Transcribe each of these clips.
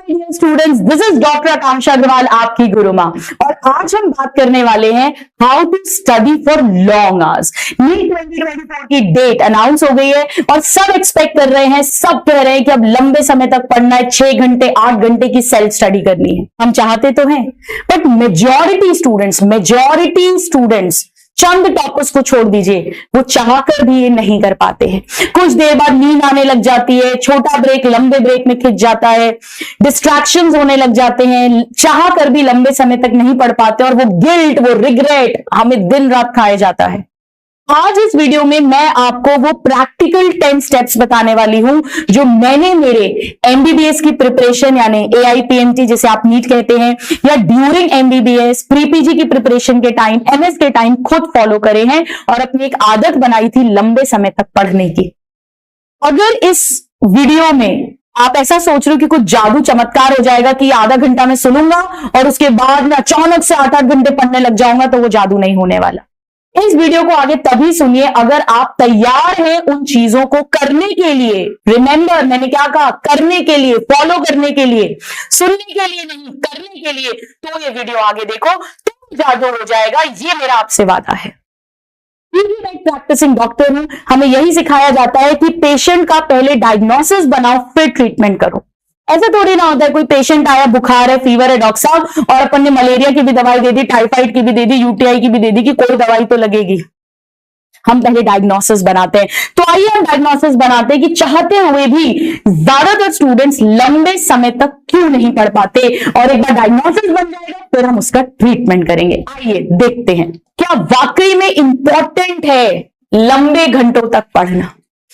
Dear students, this is doctor Akanksha Agarwal, आपकी गुरु माँ। और आज हम बात करने वाले हैं how to study for long hours. NEET 2024 की डेट अनाउंस हो गई है और सब एक्सपेक्ट कर रहे हैं, सब कह रहे हैं कि अब लंबे समय तक पढ़ना है, 6 घंटे 8 घंटे की सेल्फ स्टडी करनी है। हम चाहते तो हैं, but majority students Chand toppers को छोड़ दीजिए, वो चाहकर भी ये नहीं कर पाते हैं। कुछ देर बाद नींद आने लग जाती है, छोटा ब्रेक लंबे ब्रेक में खिंच जाता है, डिस्ट्रैक्शंस होने लग जाते हैं, चाहकर भी लंबे समय तक नहीं पढ़ पाते और वो गिल्ट, वो रिग्रेट हमें दिन रात खाया जाता है। आज इस वीडियो में मैं आपको वो प्रैक्टिकल 10 स्टेप्स बताने वाली हूं जो मैंने मेरे एमबीबीएस की प्रिपरेशन यानी एआईपीएमटी जिसे आप नीट कहते हैं, या ड्यूरिंग एमबीबीएस प्री पीजी की प्रिपरेशन के टाइम, एमएस के टाइम खुद फॉलो करे हैं और अपनी एक आदत बनाई थी लंबे समय तक पढ़ने की। अगर इस वीडियो में आप ऐसा सोच रहे हो कि कुछ जादू चमत्कार हो जाएगा कि आधा घंटा में सुनूंगा और उसके बाद मैं अचानक से 8-8 घंटे पढ़ने लग जाऊंगा, तो वो जादू नहीं होने वाला। इस वीडियो को आगे तभी सुनिए अगर आप तैयार हैं उन चीजों को करने के लिए। रिमेंबर, मैंने क्या कहा? करने के लिए, फॉलो करने के लिए, सुनने के लिए नहीं, करने के लिए। तो ये वीडियो आगे देखो तो जादू हो जाएगा, ये मेरा आपसे वादा है। प्रैक्टिसिंग डॉक्टर हूं, हमें यही सिखाया जाता है कि पेशेंट का पहले डायग्नोसिस बनाओ, फिर ट्रीटमेंट करो। ऐसा थोड़ी ना होता है कोई पेशेंट आया, बुखार है, फीवर है डॉक्टर साहब, और अपन ने मलेरिया की भी दवाई दे दी, टाइफाइड की भी दे दी, यूटीआई की भी दे दी कि कोई दवाई तो लगेगी। हम पहले डायग्नोसिस बनाते हैं। तो आइए हम डायग्नोसिस बनाते हैं कि चाहते हुए भी ज्यादातर स्टूडेंट्स लंबे समय तक क्यों नहीं पढ़ पाते, और एक बार डायग्नोसिस बन जाएगा फिर हम उसका ट्रीटमेंट करेंगे। आइए देखते हैं क्या वाकई में इंपॉर्टेंट है लंबे घंटों तक पढ़ना।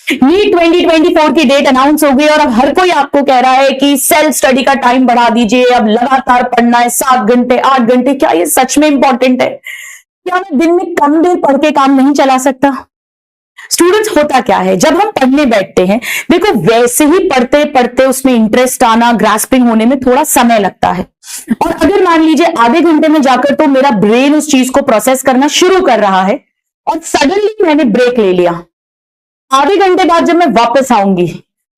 नीट 2024 की डेट अनाउंस हो गई और अब हर कोई आपको कह रहा है कि सेल्फ स्टडी का टाइम बढ़ा दीजिए, अब लगातार पढ़ना है 7 घंटे 8 घंटे। क्या ये सच में इंपॉर्टेंट है? क्या मैं दिन में कम देर पढ़ के काम नहीं चला सकता? स्टूडेंट्स, होता क्या है जब हम पढ़ने बैठते हैं, देखो वैसे ही पढ़ते पढ़ते उसमें इंटरेस्ट आना, ग्रास्पिंग होने में थोड़ा समय लगता है। और अगर मान लीजिए आधे घंटे में जाकर तो मेरा ब्रेन उस चीज को प्रोसेस करना शुरू कर रहा है और सडनली मैंने ब्रेक ले लिया, आधे घंटे बाद जब मैं वापस आऊंगी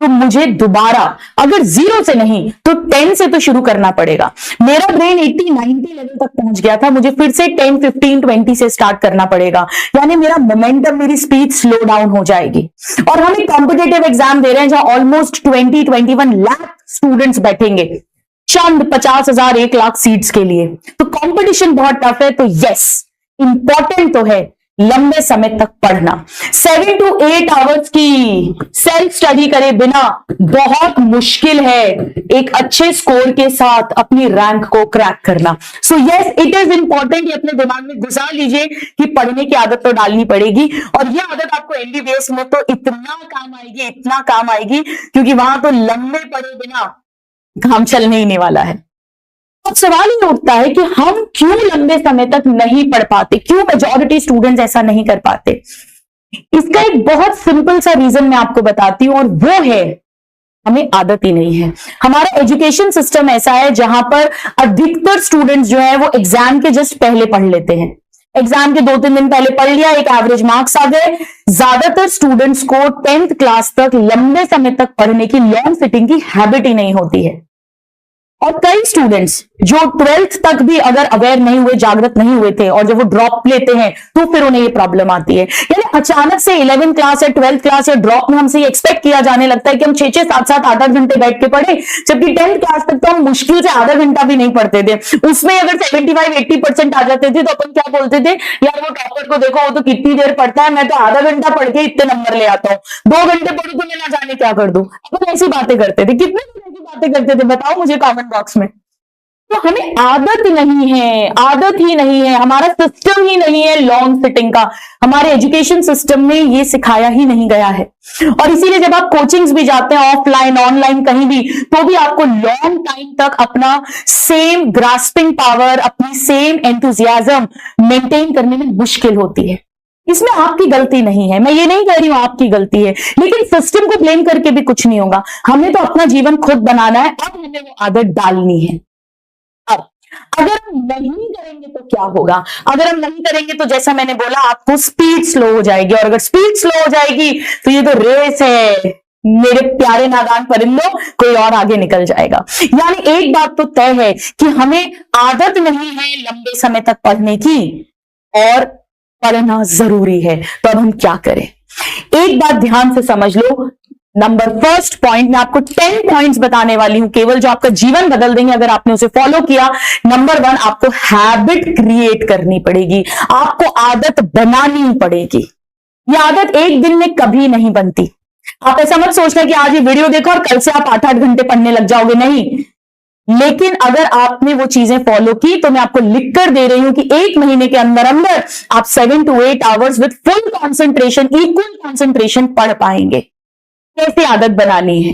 तो मुझे दोबारा अगर 0 से नहीं तो 10 से तो शुरू करना पड़ेगा। मेरा ब्रेन 80-90 लेवल तक पहुंच गया था, मुझे फिर से 10, 15, 20 से स्टार्ट करना पड़ेगा। यानी मेरा मोमेंटम, मेरी स्पीड स्लो डाउन हो जाएगी। और हम एक कॉम्पिटेटिव एग्जाम दे रहे हैं जहां ऑलमोस्ट 20-21 लाख स्टूडेंट्स बैठेंगे चंद 50,000 1 लाख सीट्स के लिए। तो कॉम्पिटिशन बहुत टफ है। तो यस, इंपॉर्टेंट तो है लंबे समय तक पढ़ना। 7 to 8 आवर्स की सेल्फ स्टडी करे बिना बहुत मुश्किल है एक अच्छे स्कोर के साथ अपनी रैंक को क्रैक करना। So yes, it is important. ये अपने दिमाग में घुसा लीजिए कि पढ़ने की आदत तो डालनी पड़ेगी, और ये आदत आपको एमबीबीएस में तो इतना काम आएगी, इतना काम आएगी, क्योंकि वहां तो लंबे पढ़े बिना काम चलने ही नहीं वाला है। अब सवाल ये उठता है कि हम क्यों लंबे समय तक नहीं पढ़ पाते, क्यों मेजॉरिटी स्टूडेंट्स ऐसा नहीं कर पाते। इसका एक बहुत सिंपल सा रीजन मैं आपको बताती हूं, और वो है हमें आदत ही नहीं है। हमारा एजुकेशन सिस्टम ऐसा है जहां पर अधिकतर स्टूडेंट्स जो है वो एग्जाम के जस्ट पहले पढ़ लेते हैं। एग्जाम के 2-3 दिन पहले पढ़ लिया, एक एवरेज मार्क्स आ गए। ज्यादातर स्टूडेंट्स को 10th क्लास तक लंबे समय तक पढ़ने की, लॉन्ग सिटिंग की हैबिट ही नहीं होती है। और कई स्टूडेंट्स जो 12th तक भी अगर अवेयर नहीं हुए, जागृत नहीं हुए थे, और जब वो ड्रॉप लेते हैं तो फिर उन्हें ये प्रॉब्लम आती है। यानी अचानक से 11th क्लास या 12th क्लास या ड्रॉप में हमसे एक्सपेक्ट किया जाने लगता है कि हम 6-6, 7-7, 8-8 घंटे बैठ के पढ़े, जबकि 10th क्लास तक तो हम मुश्किल से आधा घंटा भी नहीं पढ़ते थे। उसमें अगर 75-80% आ जाते थे तो अपन क्या बोलते थे, यार वो टॉपर को देखो, वो तो कितनी देर पढ़ता है, मैं तो आधा घंटा पढ़ के इतने नंबर ले आता हूँ, 2 घंटे पढ़ू तो मैं ना जाने क्या कर दूं। अपन ऐसी बातें करते थे। कितने बातें करते थे बताओ मुझे कमेंट बॉक्स में। तो हमें आदत नहीं है, आदत ही नहीं है, हमारा सिस्टम ही नहीं है लॉन्ग सिटिंग का। हमारे एजुकेशन सिस्टम में ये सिखाया ही नहीं गया है। और इसीलिए जब आप कोचिंग्स भी जाते हैं, ऑफलाइन ऑनलाइन कहीं भी, तो भी आपको लॉन्ग टाइम तक अपना सेम ग्रास्पिंग पावर, अपनी सेम एंथुजियाज्म मेंटेन करने में मुश्किल होती है। इसमें आपकी गलती नहीं है, मैं ये नहीं कह रही हूं आपकी गलती है, लेकिन सिस्टम को ब्लेम करके भी कुछ नहीं होगा। हमें तो अपना जीवन खुद बनाना है। अब हमें वो आदत डालनी है। अब अगर हम नहीं करेंगे तो क्या होगा? अगर हम नहीं करेंगे तो जैसा मैंने बोला, आपको स्पीड स्लो हो जाएगी, और अगर स्पीड स्लो हो जाएगी तो ये तो रेस है, मेरे प्यारे नादान परिंदों, कोई और आगे निकल जाएगा। यानी एक बात तो तय है कि हमें आदत नहीं है लंबे समय तक पढ़ने की, और पढ़ना जरूरी है। तो अब हम क्या करें? एक बात ध्यान से समझ लो। नंबर फर्स्ट पॉइंट, मैं आपको 10 पॉइंट्स बताने वाली हूं केवल, जो आपका जीवन बदल देंगे अगर आपने उसे फॉलो किया। नंबर 1, आपको हैबिट क्रिएट करनी पड़ेगी, आपको आदत बनानी पड़ेगी। यह आदत एक दिन में कभी नहीं बनती। आप ऐसा मत सोचना कि आज ये वीडियो देखो और कल से आप 8-8 घंटे पढ़ने लग जाओगे, नहीं। लेकिन अगर आपने वो चीजें फॉलो की तो मैं आपको लिख कर दे रही हूं कि 1 महीने के अंदर अंदर आप 7 to 8 hours with full concentration, equal concentration पढ़ पाएंगे। कैसे आदत बनानी है?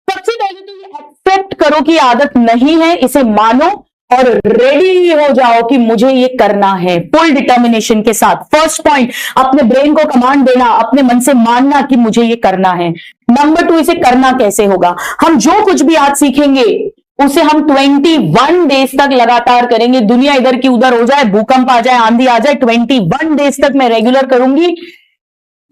सबसे पहले तो ये एक्सेप्ट करो कि आदत नहीं है, इसे मानो और रेडी हो जाओ कि मुझे ये करना है, फुल डिटर्मिनेशन के साथ। फर्स्ट पॉइंट, अपने ब्रेन को कमांड देना, अपने मन से मानना कि मुझे ये करना है। नंबर 2, इसे करना कैसे होगा? हम जो कुछ भी आज सीखेंगे उसे हम 21 डेज तक लगातार करेंगे। दुनिया इधर की उधर हो जाए, भूकंप आ जाए, आंधी आ जाए, 21 डेज तक मैं रेगुलर करूंगी।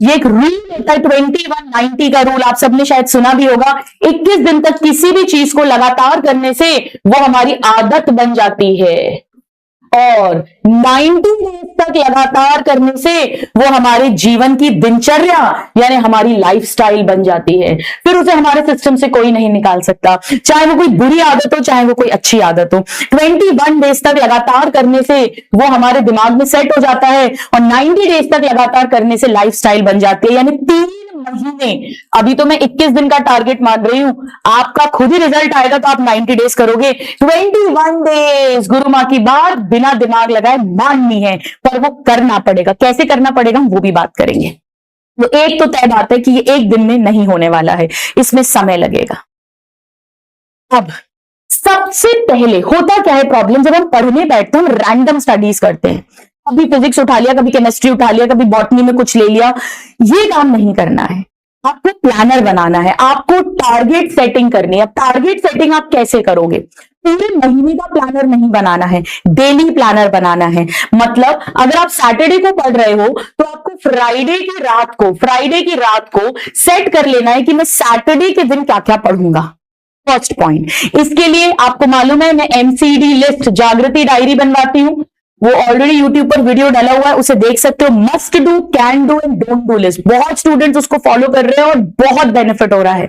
ये एक रूल होता है 21-90 का रूल, आप सबने शायद सुना भी होगा। 21 दिन तक किसी भी चीज को लगातार करने से वो हमारी आदत बन जाती है, और 90 डेज तक लगातार करने से वो हमारे जीवन की दिनचर्या यानी हमारी लाइफस्टाइल बन जाती है। फिर उसे हमारे सिस्टम से कोई नहीं निकाल सकता, चाहे वो कोई बुरी आदत हो, चाहे वो कोई अच्छी आदत हो। 21 डेज तक लगातार करने से वो हमारे दिमाग में सेट हो जाता है, और 90 डेज तक लगातार करने से लाइफस्टाइल बन जाती है। यानी 3 महीने, अभी तो मैं 21 दिन का टारगेट मान रही हूं, आपका खुद ही रिजल्ट आएगा तो आप 90 डेज करोगे। 21 डेज गुरु मां की बात बिना दिमाग लगाए माननी है, पर वो करना पड़ेगा। कैसे करना पड़ेगा वो भी बात करेंगे। तो एक तो तय बात है कि ये एक दिन में नहीं होने वाला है, इसमें समय लगेगा। अब सबसे पहले होता क्या है प्रॉब्लम, जब हम पढ़ने बैठते हैं हम रैंडम स्टडीज करते हैं, कभी फिजिक्स उठा लिया, कभी केमिस्ट्री उठा लिया, कभी बॉटनी में कुछ ले लिया। ये काम नहीं करना है, आपको प्लानर बनाना है, आपको टारगेट सेटिंग करनी है। अब टारगेट सेटिंग आप कैसे करोगे? पूरे महीने का प्लानर नहीं बनाना है, डेली प्लानर बनाना है। मतलब अगर आप सैटरडे को पढ़ रहे हो तो आपको फ्राइडे की रात को सेट कर लेना है कि मैं सैटरडे के दिन क्या क्या पढ़ूंगा। फर्स्ट पॉइंट, इसके लिए आपको मालूम है मैं एमसीडी लिस्ट, जागृति डायरी बनवाती हूं, वो ऑलरेडी यूट्यूब पर वीडियो डाला हुआ है, उसे देख सकते हो। Must do, can do and don't do list, बहुत स्टूडेंट्स उसको फॉलो कर रहे हैं और बहुत बेनिफिट हो रहा है।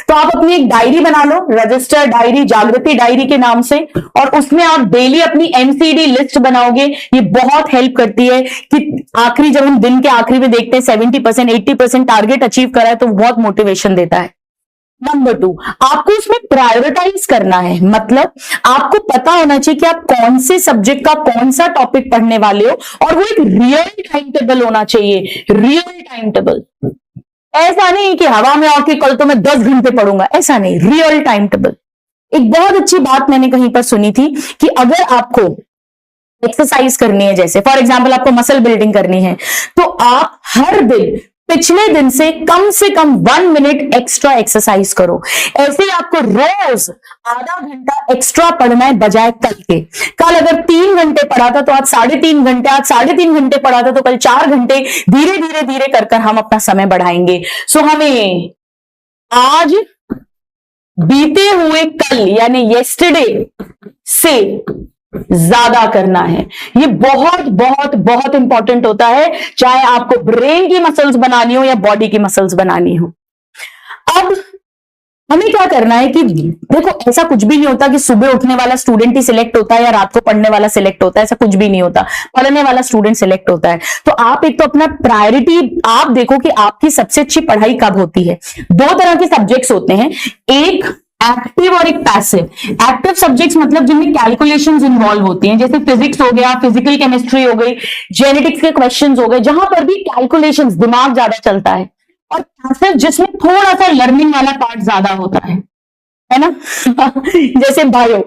तो आप अपनी एक डायरी बना लो, रजिस्टर डायरी, जागृति डायरी के नाम से, और उसमें आप डेली अपनी एमसीडी लिस्ट बनाओगे। ये बहुत हेल्प करती है कि आखिरी, जब हम दिन के आखिरी में देखते हैं 70%, 80% टारगेट अचीव करा है, तो बहुत मोटिवेशन देता है। नंबर 2, आपको उसमें प्रायोरिटाइज करना है। मतलब आपको पता होना चाहिए कि आप कौन से सब्जेक्ट का कौन सा टॉपिक पढ़ने वाले हो, और वो एक रियल टाइम टेबल होना चाहिए। रियल टाइम टेबल, ऐसा नहीं कि हवा में आके कल तो मैं 10 घंटे पढ़ूंगा, ऐसा नहीं, रियल टाइम टेबल। एक बहुत अच्छी बात मैंने कहीं पर सुनी थी कि अगर आपको एक्सरसाइज करनी है, जैसे फॉर एग्जाम्पल आपको मसल बिल्डिंग करनी है, तो आप हर दिन पिछले दिन से कम 1 मिनट एक्स्ट्रा एक्सरसाइज करो। ऐसे आपको रोज आधा घंटा एक्स्ट्रा पढ़ना है बजाय कल के। कल अगर 3 घंटे पढ़ा था तो आज 3.5 घंटे, आज 3.5 घंटे पढ़ा था तो कल 4 घंटे, धीरे धीरे धीरे कर कर हम अपना समय बढ़ाएंगे। सो हमें आज बीते हुए कल यानी येस्टरडे से ज्यादा करना है। ये बहुत बहुत बहुत इंपॉर्टेंट होता है, चाहे आपको ब्रेन की मसल्स बनानी हो या बॉडी की मसल्स बनानी हो। अब हमें क्या करना है कि देखो, ऐसा कुछ भी नहीं होता कि सुबह उठने वाला स्टूडेंट ही सिलेक्ट होता है या रात को पढ़ने वाला सिलेक्ट होता है, ऐसा कुछ भी नहीं होता। पढ़ने वाला स्टूडेंट सिलेक्ट होता है। तो आप एक तो अपना प्रायोरिटी आप देखो कि आपकी सबसे अच्छी पढ़ाई कब होती है। 2 तरह के सब्जेक्ट्स होते हैं, एक एक्टिव और एक पैसिव। एक्टिव सब्जेक्ट्स मतलब जिनमें कैलकुलेशंस इन्वॉल्व होती हैं, जैसे फिजिक्स हो गया, फिजिकल केमिस्ट्री हो गई, जेनेटिक्स के क्वेश्चंस हो गए, जहां पर भी कैलकुलेशंस, दिमाग ज्यादा चलता है। और पैसिव जिसमें थोड़ा सा लर्निंग वाला पार्ट ज्यादा होता है ना जैसे बायो,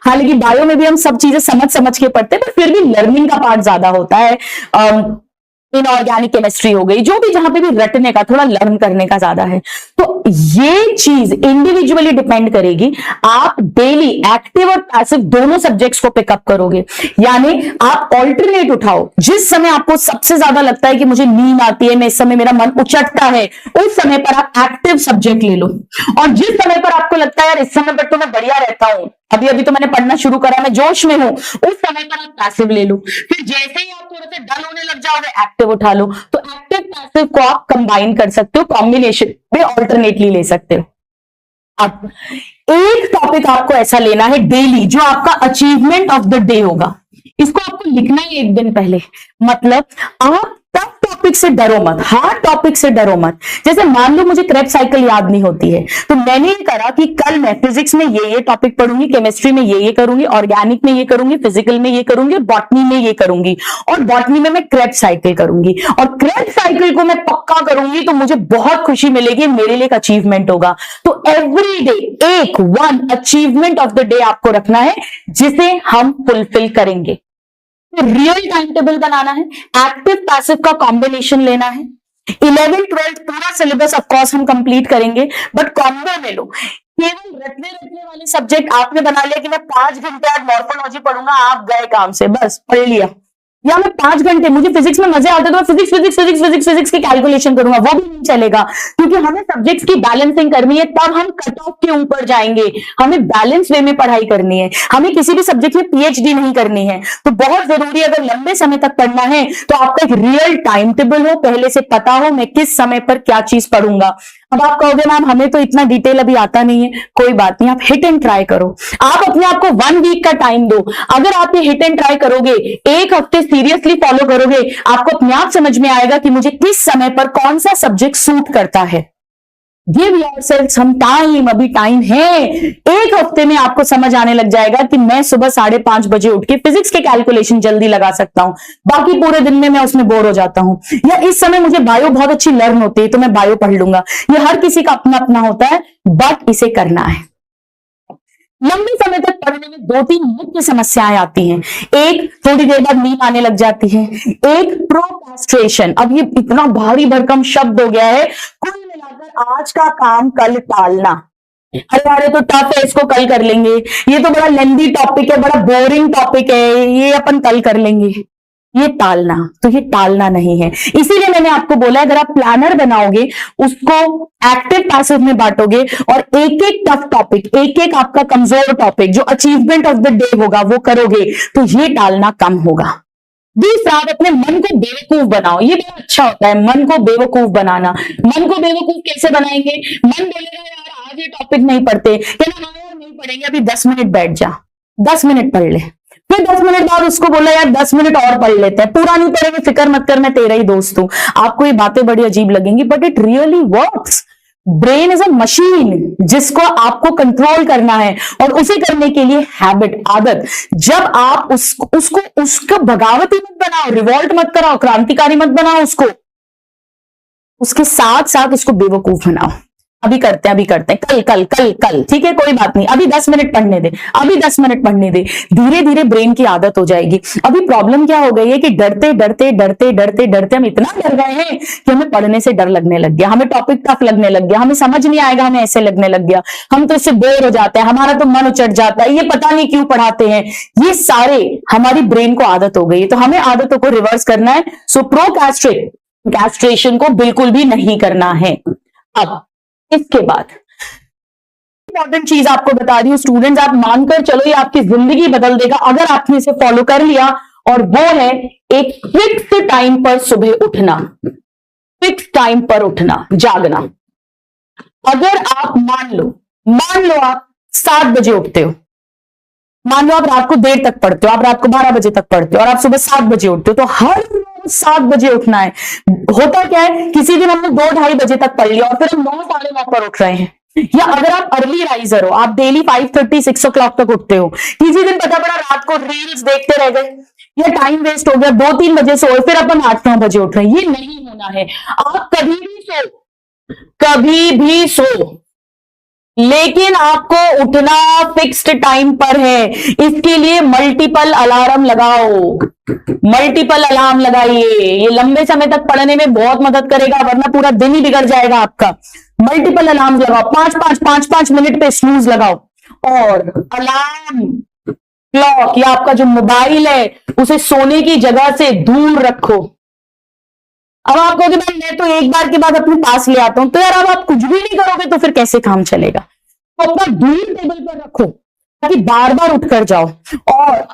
हालांकि बायो में भी हम सब चीजें समझ के पढ़ते हैं, पर फिर भी लर्निंग का पार्ट ज्यादा होता है। इनऑर्गेनिक केमिस्ट्री हो गई, जो भी जहां पे भी रटने का, थोड़ा लर्न करने का ज्यादा है। तो ये चीज इंडिविजुअली डिपेंड करेगी। आप डेली एक्टिव और पैसिव दोनों सब्जेक्ट्स को पिकअप करोगे, यानी आप ऑल्टरनेट उठाओ। जिस समय आपको सबसे ज्यादा लगता है कि मुझे नींद आती है, मैं इस समय मेरा मन उचटता है, उस समय पर आप एक्टिव सब्जेक्ट ले लो। और जिस समय पर आपको लगता है यार इस समय पर तो मैं बढ़िया रहता हूं, अभी अभी तो मैंने पढ़ना शुरू करा, मैं जोश में हूं, उस समय पर आप पैसिव ले लो। फिर जैसे ही आप थोड़ा सा डल होने लग जाओगे, एक्टिव उठा लो। तो एक्टिव पैसिव को आप कंबाइन कर सकते हो, कॉम्बिनेशन में ऑल्टरनेटली ले सकते हो। अब एक टॉपिक आपको ऐसा लेना है डेली, जो आपका अचीवमेंट ऑफ द डे होगा। इसको आपको लिखना है एक दिन पहले। मतलब आप टफ टॉपिक से डरो मत, हार्ड टॉपिक से डरो मत। जैसे मान लो मुझे क्रेब्स साइकिल याद नहीं होती है, तो मैंने ये करा कि कल मैं फिजिक्स में ये टॉपिक पढ़ूंगी, केमिस्ट्री में ये करूंगी, ऑर्गेनिक में ये करूंगी, फिजिकल में ये करूंगी, बॉटनी में ये करूंगी, और बॉटनी में मैं क्रेब्स साइकिल करूंगी। और क्रेब्स साइकिल को मैं पक्का करूंगी तो मुझे बहुत खुशी मिलेगी, मेरे लिए एक अचीवमेंट होगा। तो एवरी डे एक one achievement of the day आपको रखना है, जिसे हम फुलफिल करेंगे। रियल टाइम टेबल बनाना है, एक्टिव पैसिव का कॉम्बिनेशन लेना है। 11th-12th पूरा सिलेबस ऑफकोर्स हम कंप्लीट करेंगे, बट कॉम्बो में लो। केवल रटने रटने वाले सब्जेक्ट आपने बना लिया कि मैं 5 घंटे आज मॉर्फोलॉजी पढ़ूंगा, आप गए काम से, बस पढ़ लिया। या मैं 5 घंटे, मुझे फिजिक्स में मजे आते तो मैं फिजिक्स की कैलकुलेशन करूंगा, वो भी नहीं चलेगा। क्योंकि हमें सब्जेक्ट्स की बैलेंसिंग करनी है, तब हम कट ऑफ के ऊपर जाएंगे। हमें बैलेंस वे में पढ़ाई करनी है, हमें किसी भी सब्जेक्ट में पीएचडी नहीं करनी है। तो बहुत जरूरी है, अगर लंबे समय तक पढ़ना है तो आपका एक रियल टाइम टेबल हो, पहले से पता हो मैं किस समय पर क्या चीज पढ़ूंगा। अब आप कहोगे मैम हमें तो इतना डिटेल अभी आता नहीं है, कोई बात नहीं, आप हिट एंड ट्राई करो। आप अपने आप को 1 वीक का टाइम दो। अगर आप ये हिट एंड ट्राई करोगे, एक हफ्ते सीरियसली फॉलो करोगे, आपको अपने आप समझ में आएगा कि मुझे किस समय पर कौन सा सब्जेक्ट सूट करता है। गिव योरसेल्फ सम टाइम, अभी टाइम है। एक हफ्ते में आपको समझ आने लग जाएगा कि मैं सुबह 5:30 बजे उठ के फिजिक्स के कैलकुलेशन जल्दी लगा सकता हूं, बाकी पूरे दिन में मैं उसमें बोर हो जाता हूं। या इस समय मुझे बायो बहुत अच्छी लर्न होती है तो मैं बायो पढ़ लूंगा। ये हर किसी का अपना अपना होता है, बट इसे करना है। लंबे समय तक पढ़ने में 2-3 मुख्य समस्याएं आती हैं। एक, थोड़ी देर बाद नींद आने लग जाती है। एक, प्रोक्रास्टिनेशन। अब ये इतना भारी भरकम शब्द हो गया है, कुल मिलाकर आज का काम कल टालना। अरे तो टफ है, इसको कल कर लेंगे, ये तो बड़ा लेंदी टॉपिक है, बड़ा बोरिंग टॉपिक है, ये अपन कल कर लेंगे। ये टालना, तो ये टालना नहीं है। इसीलिए मैंने आपको बोला अगर आप प्लानर बनाओगे, उसको एक्टिव पैसिव में बांटोगे, और एक एक टफ टॉपिक, एक एक आपका कमजोर टॉपिक जो अचीवमेंट ऑफ द डे होगा वो करोगे, तो ये टालना कम होगा। दूसरा, आप अपने मन को बेवकूफ बनाओ। ये बड़ा अच्छा होता है, मन को बेवकूफ बनाना। मन को बेवकूफ कैसे बनाएंगे? मन बोलेगा यार आज ये टॉपिक नहीं पढ़ते, कहना हाँ यार नहीं पढ़ेंगे, अभी 10 मिनट बैठ जा, 10 मिनट पढ़ ले। फिर 10 मिनट बाद उसको बोला यार 10 मिनट और पढ़ लेते हैं, पूरा नहीं पढ़ेंगे, फिक्र मत कर, मैं तेरा ही दोस्त हूं। आपको ये बातें बड़ी अजीब लगेंगी, but it really works. Brain is a machine जिसको आपको कंट्रोल करना है, और उसे करने के लिए हैबिट, आदत। जब आप उसको बगावती मत बनाओ, रिवॉल्ट मत कराओ, क्रांतिकारी मत बनाओ उसके साथ साथ उसको बेवकूफ बनाओ। अभी करते हैं कल कल कल कल, ठीक है कोई बात नहीं, अभी 10 मिनट पढ़ने दे, अभी 10 मिनट पढ़ने दे। धीरे धीरे ब्रेन की आदत हो जाएगी। अभी प्रॉब्लम क्या हो गई है कि डरते डरते डरते डरते डरते हम इतना डर गए हैं कि हमें पढ़ने से डर लगने लग गया, हमें टॉपिक टफ लगने लग गया, हमें समझ नहीं आएगा, हमें ऐसे लगने लग गया, हम तो इससे बोर हो जाते हैं, हमारा तो मन उचट जाता है, ये पता नहीं क्यों पढ़ाते हैं। ये सारे हमारी ब्रेन को आदत हो गई है, तो हमें आदतों को रिवर्स करना है। सो प्रोक्रास्टिनेशन को बिल्कुल भी नहीं करना है। अब इसके बाद इंपॉर्टेंट चीज आपको बता रही हूं स्टूडेंट्स, आप मानकर चलो ये आपकी जिंदगी बदल देगा अगर आपने इसे फॉलो कर लिया, और वो है एक फिक्स टाइम पर सुबह उठना, फिक्स टाइम पर उठना, जागना। अगर आप मान लो आप 7 बजे उठते हो, मान लो आप रात को देर तक पढ़ते हो, आप रात को 12 बजे तक पढ़ते हो, और आप सुबह 7 बजे उठते हो, तो हर रोज 7 बजे उठना है। होता क्या है, किसी दिन हमने 2-2:30 बजे तक पढ़ लिया और फिर हम 9-9:30 पर उठ रहे हैं। या अगर आप अर्ली राइजर हो, आप डेली 5:30-6 o'clock तक उठते हो, किसी दिन पता पड़ा रात को रील्स देखते रह गए, या टाइम वेस्ट हो गया, 2-3 बजे सोए, फिर अपन 8-9 बजे उठ रहे हैं। ये नहीं होना है। आप कभी भी सो, लेकिन आपको उठना फिक्स्ड टाइम पर है। इसके लिए मल्टीपल अलार्म लगाओ, मल्टीपल अलार्म लगाइए। ये लंबे समय तक पढ़ने में बहुत मदद करेगा, वरना पूरा दिन ही बिगड़ जाएगा आपका। मल्टीपल अलार्म लगाओ, 5-5 मिनट पे स्नूज लगाओ। और अलार्म क्लॉक या आपका जो मोबाइल है उसे सोने की जगह से दूर रखो। अब आप कहोगे भाई मैं तो एक बार के बाद अपने पास ले आता हूं, तो यार अब आप कुछ भी नहीं करोगे तो फिर कैसे काम चलेगा। तो अपना दूर टेबल पर रखो ताकि बार बार उठकर जाओ। और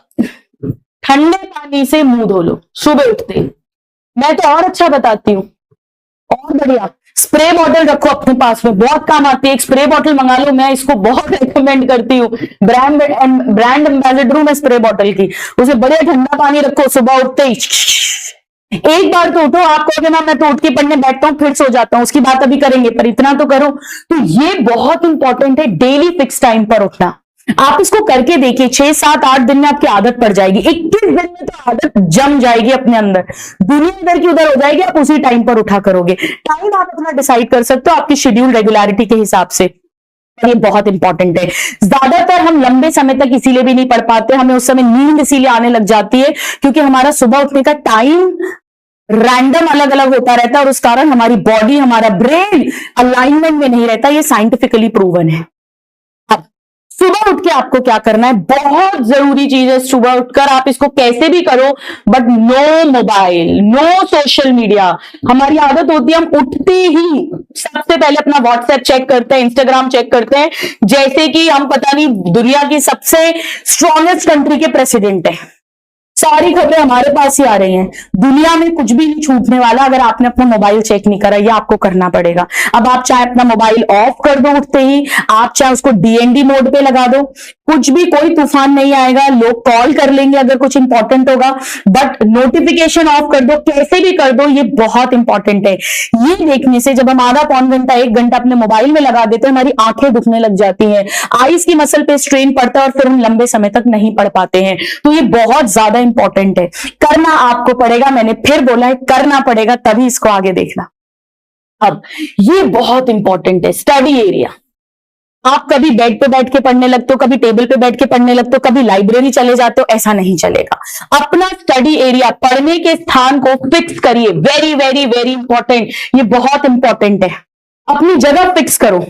ठंडे पानी से मुंह धो लो सुबह उठते ही। मैं तो और अच्छा बताती हूँ, और बढ़िया, स्प्रे बॉटल रखो अपने पास में, बहुत काम आती है। एक स्प्रे बॉटल मंगा लो, मैं इसको बहुत रेकमेंड करती हूँ। ब्रांड एम्बेसडर हूं मैं स्प्रे बॉटल की। उसे बड़े ठंडा पानी रखो, सुबह उठते ही एक बार तो उठो। आप कहोगे ना मैं तो उठ के पढ़ने बैठता हूँ फिर सो जाता हूँ, उसकी बात अभी करेंगे, पर इतना तो करो। तो ये बहुत इंपॉर्टेंट है, डेली फिक्स टाइम पर उठना। आप इसको करके देखिए, 6-7-8 दिन में आपकी आदत पड़ जाएगी। 21 दिन में तो आदत जम जाएगी अपने अंदर, दुनिया इधर की उधर हो जाएगी। आप उसी टाइम पर उठा करोगे। टाइम आप अपना डिसाइड कर सकते हो आपकी शेड्यूल रेगुलरिटी के हिसाब से। ये बहुत इंपॉर्टेंट है। ज्यादातर हम लंबे समय तक इसीलिए भी नहीं पढ़ पाते, हमें उस समय नींद इसीलिए आने लग जाती है क्योंकि हमारा सुबह उठने का टाइम रैंडम अलग अलग होता रहता है और उस कारण हमारी बॉडी, हमारा ब्रेन अलाइनमेंट में नहीं रहता। ये साइंटिफिकली प्रूवन है। अब सुबह उठ के आपको क्या करना है, बहुत जरूरी चीज है। सुबह उठकर आप इसको कैसे भी करो, but no mobile, no social media. हमारी आदत होती है हम उठते ही सबसे पहले अपना व्हाट्सएप चेक करते हैं, इंस्टाग्राम चेक करते हैं, जैसे कि हम पता नहीं दुनिया की सबसे स्ट्रॉन्गेस्ट कंट्री के प्रेसिडेंट है। सारी खबरें हमारे पास ही आ रही हैं। दुनिया में कुछ भी नहीं छूटने वाला अगर आपने अपना मोबाइल चेक नहीं करा, ये आपको करना पड़ेगा। अब आप चाहे अपना मोबाइल ऑफ कर दो उठते ही, आप चाहे उसको डीएनडी मोड पे लगा दो, कुछ भी, कोई तूफान नहीं आएगा। लोग कॉल कर लेंगे अगर कुछ इंपॉर्टेंट होगा, बट नोटिफिकेशन ऑफ कर दो, कैसे भी कर दो। ये बहुत इंपॉर्टेंट है। ये देखने से जब हम आधा पौन घंटा 1 घंटा अपने मोबाइल में लगा देते हैं, हमारी आंखें दुखने लग जाती हैं, आईज की मसल पे स्ट्रेन पड़ता है और फिर हम लंबे समय तक नहीं पढ़ पाते हैं। तो ये बहुत ज्यादा इंपॉर्टेंट है, करना आपको पड़ेगा। मैंने फिर बोला है करना पड़ेगा, तभी इसको आगे देखना। अब ये बहुत इंपॉर्टेंट है, स्टडी एरिया। आप कभी बेड पे बैठ के पढ़ने लगते हो, कभी टेबल पे बैठ के पढ़ने लगते हो, कभी लाइब्रेरी चले जाते हो, ऐसा नहीं चलेगा। अपना स्टडी एरिया, पढ़ने के स्थान को फिक्स करिए। वेरी वेरी वेरी इंपॉर्टेंट, ये बहुत इंपॉर्टेंट है। अपनी जगह फिक्स करो।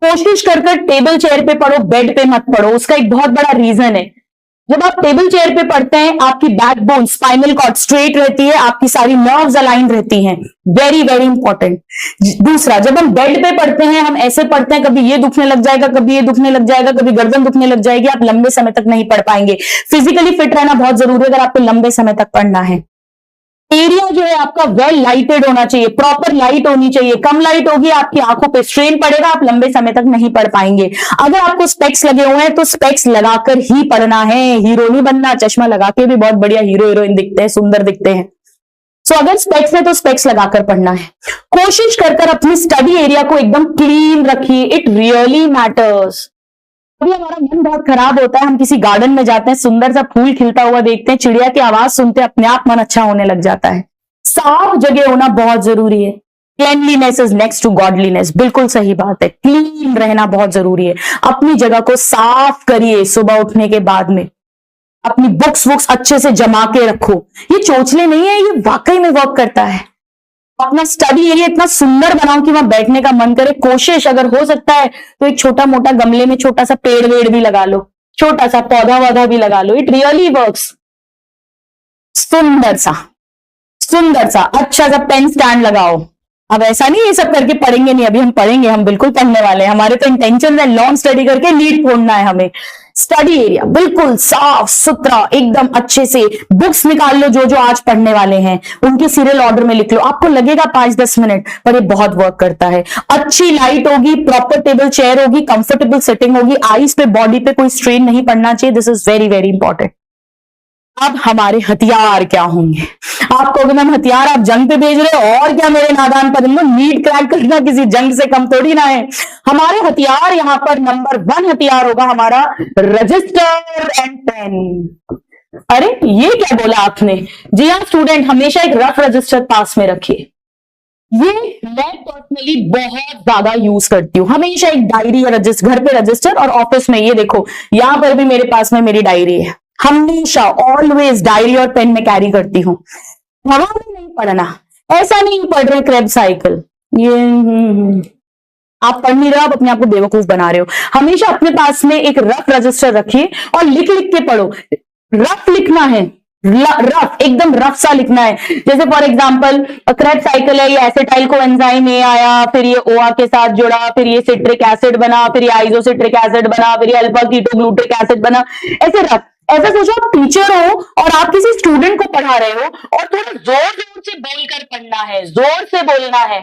कोशिश कर टेबल चेयर पे पढ़ो, बेड पे मत पढ़ो। उसका एक बहुत बड़ा रीजन है, जब आप टेबल चेयर पे पढ़ते हैं आपकी बैकबोन, स्पाइनल कॉर्ड स्ट्रेट रहती है, आपकी सारी नर्व्स अलाइन रहती हैं। Very very important. दूसरा, जब हम बेड पे पढ़ते हैं, हम ऐसे पढ़ते हैं, कभी ये दुखने लग जाएगा, कभी ये दुखने लग जाएगा, कभी गर्दन दुखने लग जाएगी, आप लंबे समय तक नहीं पढ़ पाएंगे। फिजिकली फिट रहना बहुत जरूरी है अगर आपको लंबे समय तक पढ़ना है। एरिया जो है आपका वेल लाइटेड होना चाहिए, प्रॉपर लाइट होनी चाहिए। कम लाइट होगी आपकी आंखों पे स्ट्रेन पड़ेगा, आप लंबे समय तक नहीं पढ़ पाएंगे। अगर आपको स्पेक्स लगे हुए हैं तो स्पेक्स लगाकर ही पढ़ना है, हीरो नहीं बनना। चश्मा लगा के भी बहुत बढ़िया हीरो हीरोइन दिखते हैं, सुंदर दिखते हैं। सो अगर स्पेक्स है तो स्पेक्स लगाकर पढ़ना है। कोशिश कर अपनी स्टडी एरिया को एकदम क्लीन रखिए, इट रियली मैटर्स। अभी हमारा मन बहुत खराब होता है, हम किसी गार्डन में जाते हैं, सुंदर सा फूल खिलता हुआ देखते हैं, चिड़िया की आवाज सुनते हैं, अपने आप मन अच्छा होने लग जाता है। साफ जगह होना बहुत जरूरी है। Cleanliness is next to godliness, बिल्कुल सही बात है। क्लीन रहना बहुत जरूरी है। अपनी जगह को साफ करिए सुबह उठने के बाद में। अपनी बुक्स अच्छे से जमा के रखो। ये चोचले नहीं है, ये वाकई में वर्क करता है। अपना स्टडी एरिया इतना सुंदर बनाओ कि वहां बैठने का मन करे। कोशिश अगर हो सकता है तो एक छोटा मोटा गमले में छोटा सा पेड़ वेड़ भी लगा लो, छोटा सा पौधा वौधा भी लगा लो। It really works. सुंदर सा अच्छा सा पेन स्टैंड लगाओ। अब ऐसा नहीं ये सब करके पढ़ेंगे नहीं, अभी हम पढ़ेंगे, हम बिल्कुल पढ़ने वाले हैं। हमारे तो इंटेंशन है लॉन्ग स्टडी करके लीड फोड़ना है हमें। स्टडी एरिया बिल्कुल साफ सुथरा, एकदम अच्छे से। बुक्स निकाल लो जो जो आज पढ़ने वाले हैं, उनके सीरियल ऑर्डर में लिख लो। आपको लगेगा 5-10 मिनट, पर ये बहुत वर्क करता है। अच्छी लाइट होगी, प्रॉपर टेबल चेयर होगी, कंफर्टेबल सिटिंग होगी, आईज पे बॉडी पे कोई स्ट्रेन नहीं पड़ना चाहिए। This is very very important. अब हमारे हथियार क्या होंगे? आपको अगर हम हथियार आप जंग पे भेज रहे हो, और क्या मेरे नादान परिंदों, नीट क्रैक करना किसी जंग से कम थोड़ी ना है। हमारे हथियार यहाँ पर नंबर 1 हथियार होगा हमारा रजिस्टर एंड पेन। अरे ये क्या बोला आपने? जी हाँ स्टूडेंट, हमेशा एक रफ रजिस्टर पास में रखिए। ये मैं पर्सनली बहुत ज्यादा यूज करती हूँ। हमेशा एक डायरी या रजिस्टर, घर पे रजिस्टर और ऑफिस में, ये देखो यहां पर भी मेरे पास में मेरी डायरी है। हमेशा ऑलवेज डायरी और पेन में कैरी करती हूँ। हवा में नहीं पढ़ना, ऐसा नहीं पढ़ रहे क्रेब साइकिल, ये आप पढ़ नहीं रहे हो, आप अपने आप को बेवकूफ बना रहे हो। हमेशा अपने पास में एक रफ रजिस्टर रखिए और लिख लिख के पढ़ो। रफ लिखना है, रफ एकदम रफ सा लिखना है। जैसे फॉर एग्जांपल क्रेब साइकिल है, ये एसिटाइल कोएंजाइम ए आया, फिर ये ओआ के साथ जुड़ा, फिर ये सिट्रिक एसिड बना, फिर ये आइसोसिट्रिक एसिड बना, फिर ये अल्फा कीटोग्लूटिक एसिड बना। ऐसे रफ, ऐसा सोचो आप टीचर हो और आप किसी स्टूडेंट को पढ़ा रहे हो और थोड़ा जोर जोर से बोलकर पढ़ना है, जोर से बोलना है,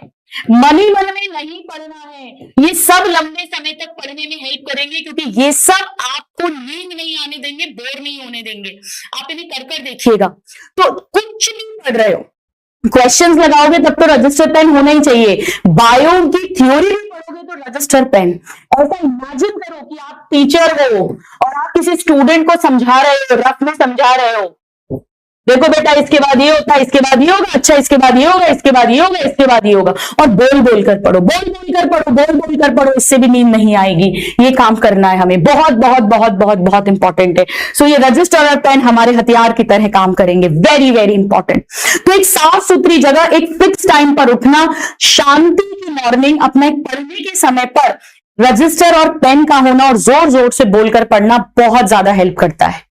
मन ही मन में नहीं पढ़ना है। ये सब लंबे समय तक पढ़ने में हेल्प करेंगे, क्योंकि ये सब आपको नींद नहीं आने देंगे, बोर नहीं होने देंगे। आप इन्हें कर कर देखिएगा। तो कुछ नहीं पढ़ रहे हो, क्वेश्चंस लगाओगे तब तो रजिस्टर पेन होना ही चाहिए। बायो की थ्योरी भी पढ़ोगे तो रजिस्टर पेन। ऐसा इमेजिन करो कि आप टीचर हो और आप किसी स्टूडेंट को समझा रहे हो, रफ में समझा रहे हो, देखो बेटा इसके बाद ये होता है, इसके बाद ये होगा, अच्छा इसके बाद ये होगा, इसके बाद ये होगा, इसके बाद ये होगा, और बोल बोल कर पढ़ो, बोल बोल कर पढ़ो, बोल बोल कर पढ़ो। इससे भी नींद नहीं आएगी। ये काम करना है हमें, बहुत बहुत बहुत बहुत बहुत इंपॉर्टेंट है। सो ये रजिस्टर और पेन हमारे हथियार की तरह काम करेंगे, वेरी वेरी इंपॉर्टेंट। तो एक साफ सुथरी जगह, एक फिक्स टाइम पर उठना, शांति की मॉर्निंग, अपने पढ़ने के समय पर रजिस्टर और पेन का होना और जोर जोर से बोलकर पढ़ना बहुत ज्यादा हेल्प करता है।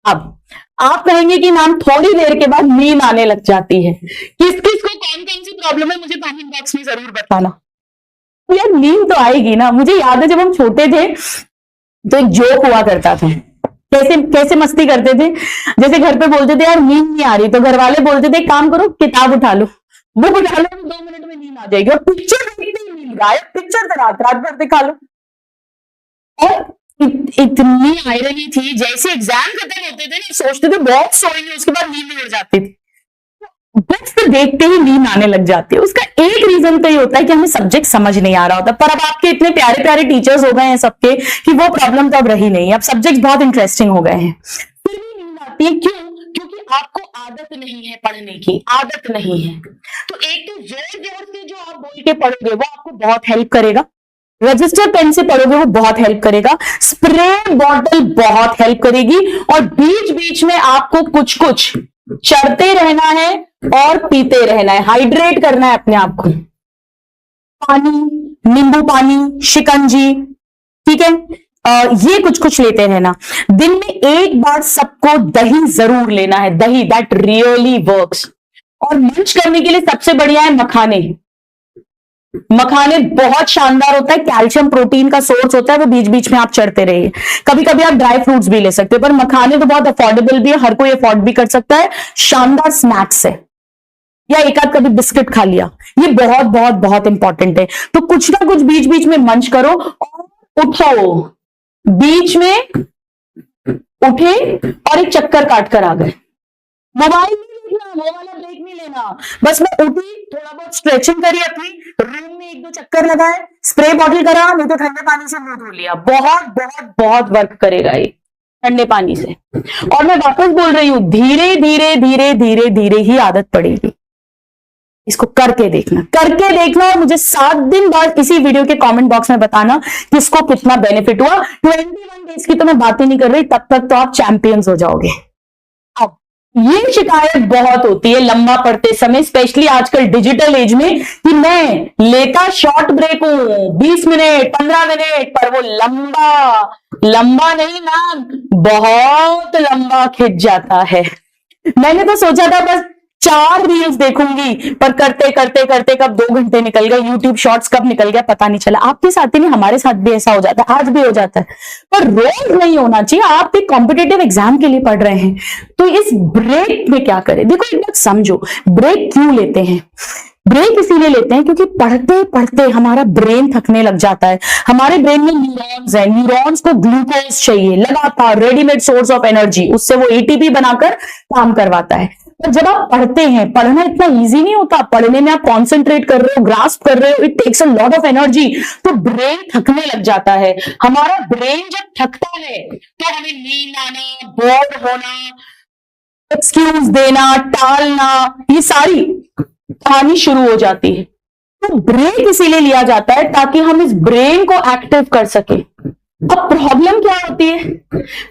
अब आप कहेंगे कि मैम थोड़ी देर के बाद नींद आने लग जाती है। किस किस को कौन कौन सी प्रॉब्लम है मुझे कमेंट बॉक्स में जरूर बताना। तो यार नींद तो आएगी ना। मुझे याद है जब हम छोटे थे तो एक जोक हुआ करता था। कैसे कैसे मस्ती करते थे, जैसे घर पे बोलते थे यार नींद नहीं आ रही, तो घर वाले बोलते थे काम करो किताब उठा लो, बुक उठा लो, 2 मिनट में नींद आ जाएगी। और पिक्चर देखते ही नींद गायब, पिक्चर तो रात रात भर दिखा लो। और इतनी आयरनी थी, जैसे एग्जाम खत्म होते थे ना सोचते थे बहुत सोएंगे, उसके बाद नींद उड़ जाती थी। बस तो देखते ही नींद आने लग जाती है। उसका एक रीजन तो ये होता है कि हमें सब्जेक्ट समझ नहीं आ रहा होता। पर अब आपके इतने प्यारे प्यारे टीचर्स हो गए हैं सबके कि वो प्रॉब्लम तो अब रही नहीं। अब सब्जेक्ट बहुत इंटरेस्टिंग हो गए हैं, फिर भी नींद आती है। क्यों? क्योंकि आपको आदत नहीं है पढ़ने की, आदत नहीं है। तो एक तो जोर जोर से जो आप बोल के पढ़ोगे वो आपको बहुत हेल्प करेगा, रजिस्टर पेन से पढ़ोगे वो बहुत हेल्प करेगा, स्प्रे बॉटल बहुत हेल्प करेगी, और बीच बीच में आपको कुछ कुछ चढ़ते रहना है और पीते रहना है, हाइड्रेट करना है अपने आप को। पानी, नींबू पानी, शिकंजी, ठीक है, ये कुछ कुछ लेते रहना। दिन में एक बार सबको दही जरूर लेना है, दही, दैट रियली वर्क्स। और मंच करने के लिए सबसे बढ़िया है मखाने। मखाने बहुत शानदार होता है, कैल्शियम प्रोटीन का सोर्स होता है, वो बीच बीच में आप चढ़ते रहिए। कभी कभी आप ड्राई फ्रूट्स भी ले सकते हो, पर मखाने तो बहुत अफोर्डेबल भी है, हर कोई अफोर्ड भी कर सकता है। शानदार स्नैक्स है, या एक आध कभी बिस्किट खा लिया, ये बहुत बहुत बहुत इंपॉर्टेंट है। तो कुछ ना कुछ बीच बीच में मंच करो और उठो। बीच में उठे और एक चक्कर काट कर आ गए, मोबाइल नहीं देखना, वो वाला ब्रेक नहीं लेना। बस मैं उठी, थोड़ा बहुत स्ट्रेचिंग करी, अपनी रूम में 1-2 चक्कर लगाए, स्प्रे बॉटल करा, नहीं तो ठंडे पानी से मुंह धो लिया। बहुत बहुत बहुत वर्क करेगा ये ठंडे पानी से। और मैं वापस बोल रही हूं, धीरे धीरे धीरे धीरे धीरे ही आदत पड़ेगी। इसको करके देखना, करके देखना, और मुझे 7 दिन बाद इसी वीडियो के कमेंट बॉक्स में बताना किसको कितना बेनिफिट हुआ। 21 डेज की तो मैं बातें नहीं कर रही, तब तक तो आप चैंपियंस हो जाओगे। अब ये शिकायत बहुत होती है लंबा पढ़ते समय, स्पेशली आजकल डिजिटल एज में, कि मैं लेता शॉर्ट ब्रेक हूं 20 मिनट 15 मिनट, पर वो लंबा लंबा नहीं ना, बहुत लंबा खिंच जाता है। मैंने तो सोचा था बस 4 रील्स देखूंगी, पर करते करते करते कब 2 घंटे निकल गए, यूट्यूब शॉर्ट्स कब निकल गया पता नहीं चला। आपके साथ ही नहीं, हमारे साथ भी ऐसा हो जाता है, आज भी हो जाता है। पर रोज नहीं होना चाहिए। आप एक कॉम्पिटिटिव एग्जाम के लिए पढ़ रहे हैं, तो इस ब्रेक में क्या करें? देखो एक बात समझो, ब्रेक क्यों लेते हैं? ब्रेक इसीलिए लेते हैं क्योंकि पढ़ते पढ़ते हमारा ब्रेन थकने लग जाता है। हमारे ब्रेन में न्यूरॉन्स हैं, न्यूरॉन्स को ग्लूकोज चाहिए लगातार, रेडीमेड सोर्स ऑफ एनर्जी, उससे वो एटीपी बनाकर काम करवाता है। पर जब आप पढ़ते हैं, पढ़ना इतना इजी नहीं होता। पढ़ने में आप कॉन्सेंट्रेट कर रहे हो, ग्रास्प कर रहे हो, it takes a lot of energy, तो ब्रेन थकने लग जाता है। हमारा ब्रेन जब थकता है तो हमें नींद आना, बोर होना, एक्सक्यूज देना, टालना, ये सारी आनी शुरू हो जाती है। तो ब्रेक इसीलिए लिया जाता है ताकि हम इस ब्रेन को एक्टिव कर सके। अब प्रॉब्लम क्या होती है?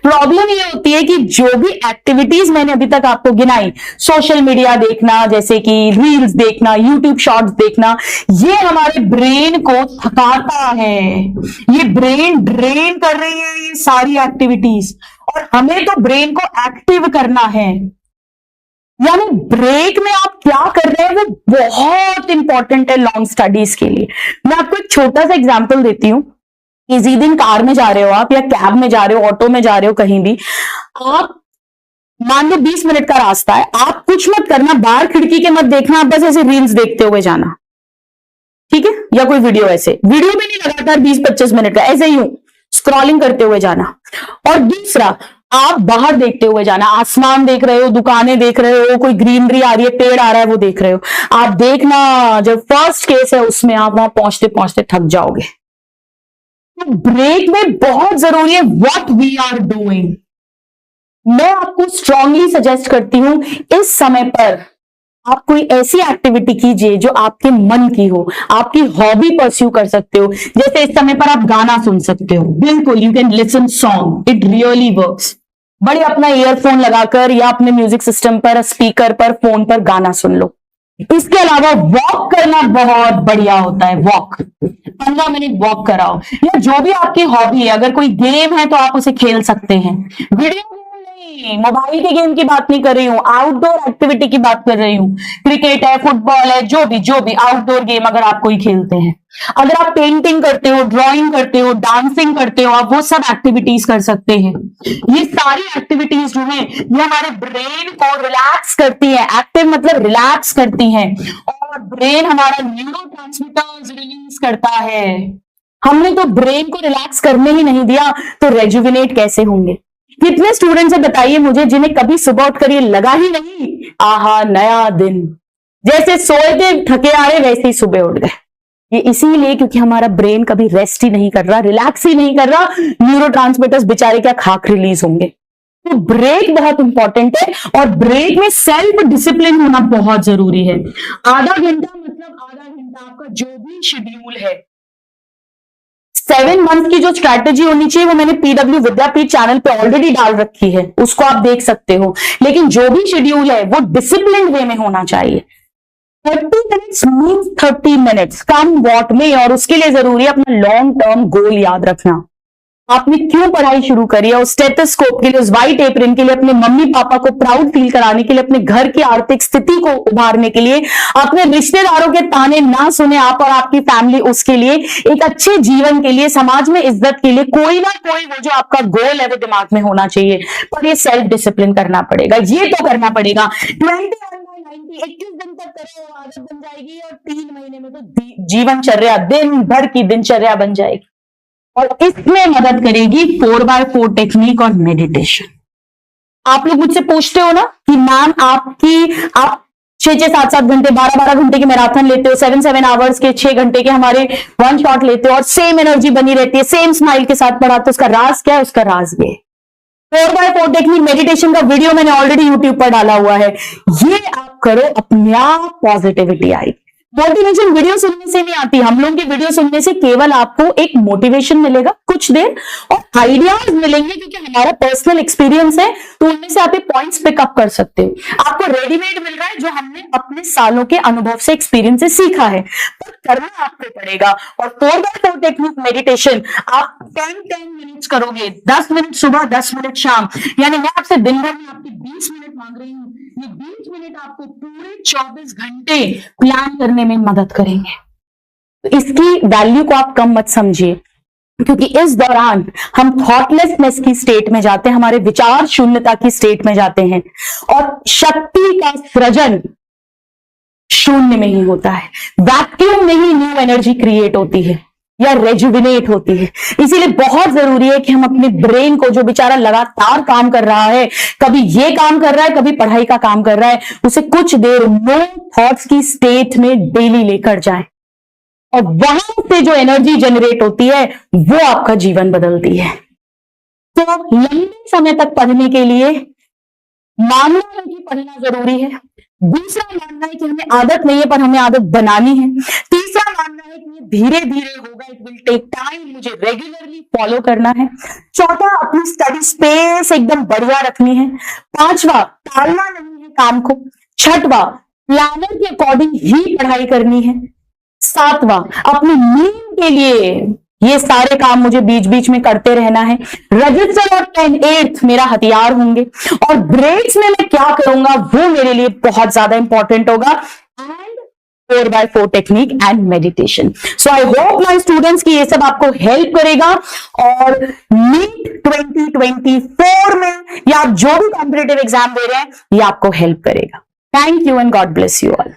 प्रॉब्लम ये होती है कि जो भी एक्टिविटीज मैंने अभी तक आपको गिनाई, सोशल मीडिया देखना, जैसे कि रील्स देखना, यूट्यूब शॉर्ट्स देखना, ये हमारे ब्रेन को थकाता है, ये ब्रेन ड्रेन कर रही है ये सारी एक्टिविटीज, और हमें तो ब्रेन को एक्टिव करना है। यानी ब्रेक में आप क्या कर रहे हैं वो बहुत इंपॉर्टेंट है लॉन्ग स्टडीज के लिए। मैं आपको एक छोटा सा एग्जांपल देती हूं। किसी दिन कार में जा रहे हो आप, या कैब में जा रहे हो, ऑटो में जा रहे हो, कहीं भी आप, मान लो 20 मिनट का रास्ता है, आप कुछ मत करना, बाहर खिड़की के मत देखना, आप बस ऐसे रील्स देखते हुए जाना, ठीक है, या कोई वीडियो, ऐसे वीडियो भी नहीं लगातार 20-25 मिनट का, ऐसे ही हूं स्क्रॉलिंग करते हुए जाना। और दूसरा, आप बाहर देखते हुए जाना, आसमान देख रहे हो, दुकानें देख रहे हो, कोई ग्रीनरी आ रही है, पेड़ आ रहा है, वो देख रहे हो। आप देखना, जब फर्स्ट केस है उसमें आप वहां पहुंचते पहुंचते थक जाओगे। तो ब्रेक में बहुत जरूरी है व्हाट वी आर डूइंग। मैं आपको स्ट्रांगली सजेस्ट करती हूं, इस समय पर आप कोई ऐसी एक्टिविटी कीजिए जो आपके मन की हो, आपकी हॉबी परस्यू कर सकते हो। जैसे इस समय पर आप गाना सुन सकते हो, बिल्कुल, you can listen song, it really works. बड़े अपना ईयरफोन लगाकर या अपने म्यूजिक सिस्टम पर, स्पीकर पर, फोन पर गाना सुन लो। इसके अलावा वॉक करना बहुत बढ़िया होता है। वॉक 15 मिनट वॉक कराओ, या जो भी आपकी हॉबी है, अगर कोई गेम है तो आप उसे खेल सकते हैं। वीडियो गेम नहीं, मोबाइल के गेम की बात नहीं कर रही हूं, आउटडोर एक्टिविटी की बात कर रही हूं। क्रिकेट है, फुटबॉल है, जो भी आउटडोर गेम अगर आप कोई खेलते हैं, अगर आप पेंटिंग करते हो, ड्राइंग करते हो, डांसिंग करते हो, आप वो सब एक्टिविटीज कर सकते हैं। ये सारी एक्टिविटीज जो है ये हमारे ब्रेन को रिलैक्स करती है। एक्टिव मतलब रिलैक्स करती हैं, और ब्रेन हमारा न्यूरोट्रांसमीटर्स रिलीज करता है। हमने तो ब्रेन को रिलैक्स करने ही नहीं दिया, तो रेजुविनेट कैसे होंगे? कितने स्टूडेंट्स है बताइए मुझे जिन्हें कभी सुबह उठकर ये लगा ही नहीं, आहा नया दिन, जैसे सोए थे थके आ रहे वैसे ही सुबह उठ गए। ये इसीलिए क्योंकि हमारा ब्रेन कभी रेस्ट ही नहीं कर रहा, रिलैक्स ही नहीं कर रहा, न्यूरोट्रांसमीटर्स बेचारे क्या खाक रिलीज होंगे। तो ब्रेक बहुत इंपॉर्टेंट है, और ब्रेक में सेल्फ डिसिप्लिन होना बहुत जरूरी है। आधा घंटा मतलब आधा घंटा आपका जो भी शेड्यूल है, 7 मंथ की जो स्ट्रैटेजी होनी चाहिए वो मैंने पीडब्ल्यू विद्यापीठ चैनल पे ऑलरेडी डाल रखी है, उसको आप देख सकते हो। लेकिन जो भी शेड्यूल है वो डिसिप्लिन वे में होना चाहिए। 30 minutes means 30 minutes, come what में, और उसके लिए जरूरी है अपना लॉन्ग टर्म गोल याद रखना। आपने क्यों पढ़ाई शुरू करी है, उस स्टेथोस्कोप के लिए, उस व्हाइट एप्रन के लिए, अपने मम्मी पापा को प्राउड फील कराने के लिए, अपने घर की आर्थिक स्थिति को उभारने के लिए, अपने रिश्तेदारों के ताने ना सुने आप और आपकी फैमिली, उसके लिए, एक अच्छे जीवन के लिए, समाज में इज्जत के लिए, कोई ना कोई वो जो आपका गोल है वो दिमाग में होना चाहिए। पर ये सेल्फ डिसिप्लिन करना पड़ेगा, ये तो करना पड़ेगा। 21 दिन तक करो, आदत बन जाएगी, और 3 महीने में तो जीवनचर्या, दिन भर की दिनचर्या बन जाएगी। और इसमें मदद करेगी 4x4 टेक्निक और मेडिटेशन। आप लोग मुझसे पूछते हो ना कि मैम आप 6-6, 7-7 घंटे, 12-12 घंटे के मैराथन लेते हो, 7-7 आवर्स के 6 घंटे के हमारे वन शॉट लेते हो, और सेम एनर्जी बनी रहती है, सेम स्माइल के साथ पढ़ाते हो, उसका राज क्या है? उसका राज ये 4x4 टेक्निक मेडिटेशन का वीडियो मैंने ऑलरेडी यूट्यूब पर डाला हुआ है। ये आप करो, अपने आप पॉजिटिविटी आएगी। मोटिवेशन वीडियो सुनने से नहीं आती, हम लोगों की वीडियो सुनने से केवल आपको एक मोटिवेशन मिलेगा कुछ देर, और आइडियाज मिलेंगे, क्योंकि हमारा पर्सनल एक्सपीरियंस है, तो उनमें से आप पॉइंट्स पिकअप कर सकते हो। आपको रेडीमेड मिल रहा है जो हमने अपने सालों के अनुभव से, एक्सपीरियंस से सीखा है, पर करना आपको पड़ेगा। और 4x4 टेक्निक मेडिटेशन आप 10 मिनट्स करोगे, 10 मिनट सुबह, 10 मिनट शाम, यानी मैं आपसे दिन भर में आपके 20 मिनट मांग रही हूँ, ये 20 मिनट आपको पूरे 24 घंटे प्लान करने में मदद करेंगे। तो इसकी वैल्यू को आप कम मत समझिए, क्योंकि इस दौरान हम थॉटलेसनेस की स्टेट में जाते हैं, हमारे विचार शून्यता की स्टेट में जाते हैं, और शक्ति का सृजन शून्य में ही होता है। वैक्यूम में ही न्यू एनर्जी क्रिएट होती है या रेजुविनेट होती है। इसीलिए बहुत जरूरी है कि हम अपने ब्रेन को, जो बेचारा लगातार काम कर रहा है, कभी ये काम कर रहा है, कभी पढ़ाई का काम कर रहा है, उसे कुछ देर नो थॉट्स की स्टेट में डेली लेकर जाए, और वहां से जो एनर्जी जनरेट होती है वो आपका जीवन बदलती है। तो लंबे समय तक पढ़ने के लिए मानना है कि पढ़ना जरूरी है, दूसरा मानना है कि हमें आदत नहीं है पर हमें आदत बनानी है, तीसरा मानना है कि ये धीरे धीरे होगा, इट विल टेक टाइम, मुझे रेगुलरली फॉलो करना है, चौथा अपनी स्टडी स्पेस एकदम बढ़िया रखनी है, पांचवा टालना नहीं है काम को, छठवा प्लानर के अकॉर्डिंग ही पढ़ाई करनी है, सातवां अपनी नींद के लिए ये सारे काम मुझे बीच बीच में करते रहना है, रजिस्टर और पेन 8th मेरा हथियार होंगे, और ब्रेक्स में मैं क्या करूंगा वो मेरे लिए बहुत ज्यादा इंपॉर्टेंट होगा, and 4x4 technique and meditation. So I hope my students की ये सब आपको हेल्प करेगा, और नीट 2024 में या आप जो भी कॉम्पिटिटिव एग्जाम दे रहे हैं ये आपको हेल्प करेगा। Thank you and God bless you all.